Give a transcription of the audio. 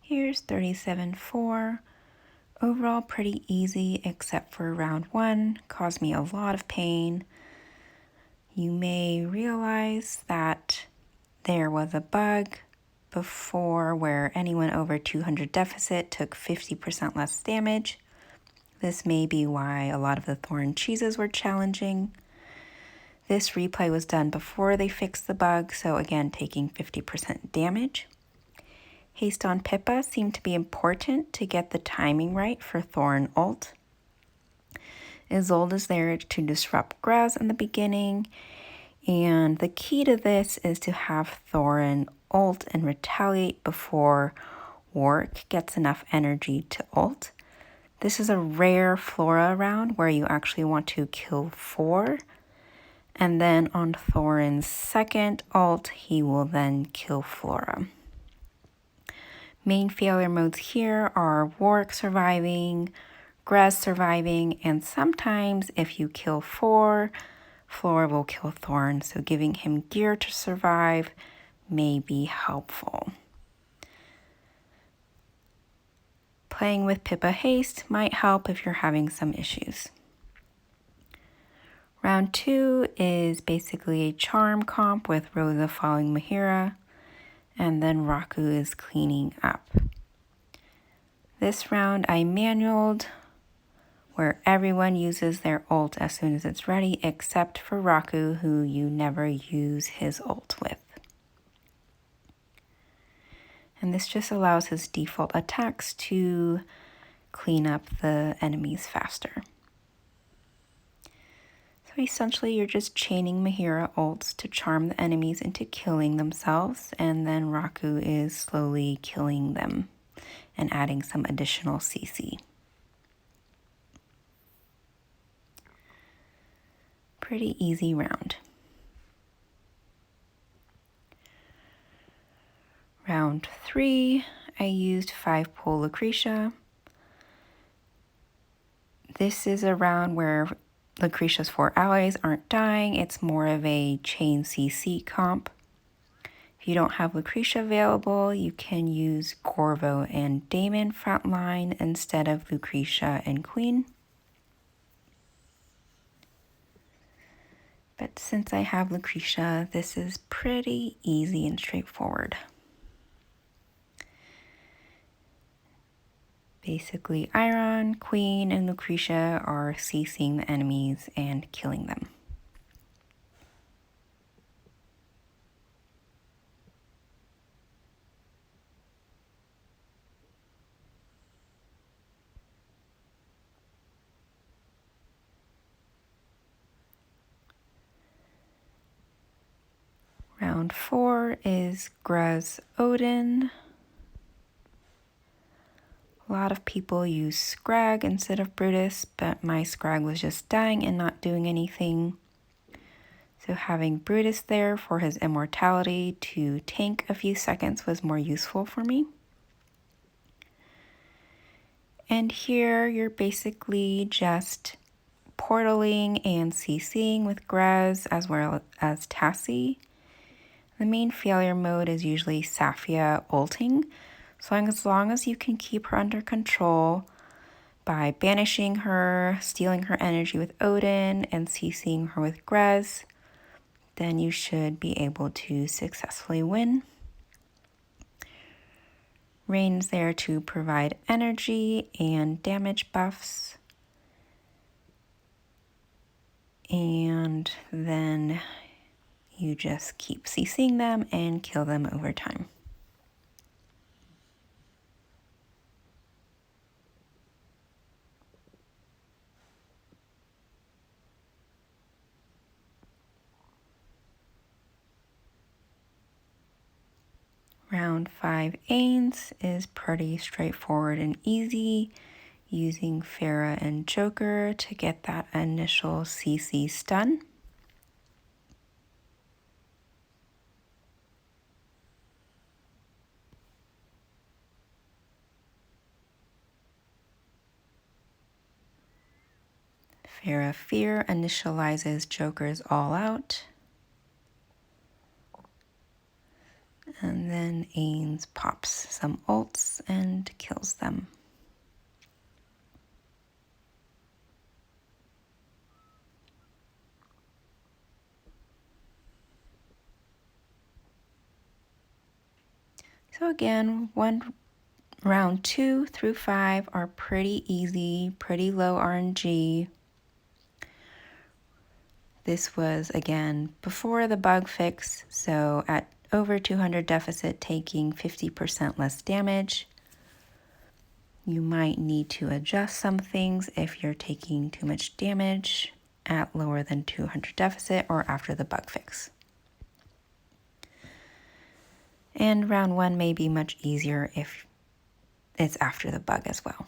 Here's 37-4. Overall pretty easy except for round 1, caused me a lot of pain. You may realize that there was a bug before where anyone over 200 deficit took 50% less damage. This may be why a lot of the thoran cheeses were challenging. This replay was done before they fixed the bug, so again taking 50% damage. Haste on Pippa seemed to be important to get the timing right for thoran ult. Isolde is there to disrupt grez in the beginning, and the key to this is to have thoran ult and retaliate before Warwick gets enough energy to ult. This is a rare Flora round where you actually want to kill 4, and then on thoran's second ult, he will then kill Flora. Main failure modes here are Warwick surviving, grez surviving, and sometimes if you kill 4, Flora will kill thoran, so giving him gear to survive may be helpful. Playing with Pippa Haste might help if you're having some issues. Round 2 is basically a charm comp with Rosa following Mehira, and then Raku is cleaning up. This round I manualed, where everyone uses their ult as soon as it's ready, except for Raku, who you never use his ult with. And this just allows his default attacks to clean up the enemies faster. So essentially you're just chaining Mehira ults to charm the enemies into killing themselves, and then Raku is slowly killing them and adding some additional CC. Pretty easy round. Round 3, I used 5-pull Lucretia. This is a round where Lucretia's 4 allies aren't dying. It's more of a chain CC comp. If you don't have Lucretia available, you can use Gorvo and Daimon frontline instead of Lucretia and Queen. But since I have Lucretia, this is pretty easy and straightforward. Basically, Eironn, Queen, and Lucretia are CCing the enemies and killing them. Round 4 is grez Oden. A lot of people use skriath instead of Brutus, but my skriath was just dying and not doing anything. So having Brutus there for his immortality to tank a few seconds was more useful for me. And here you're basically just portaling and CCing with grez as well as Tassie. The main failure mode is usually Safia ulting. So as long as you can keep her under control by banishing her, stealing her energy with Oden, and CCing her with grez, then you should be able to successfully win. Rain's there to provide energy and damage buffs. And then you just keep CCing them and kill them over time. Round 5 ainz is pretty straightforward and easy, using Pharah and Joker to get that initial CC stun. Pharah Fear initializes Joker's All Out. And then ainz pops some ults and kills them. So again, round 2 through 5 are pretty easy, pretty low RNG. This was, again, before the bug fix, so at over 200 deficit, taking 50% less damage. You might need to adjust some things if you're taking too much damage at lower than 200 deficit or after the bug fix. And round 1 may be much easier if it's after the bug as well.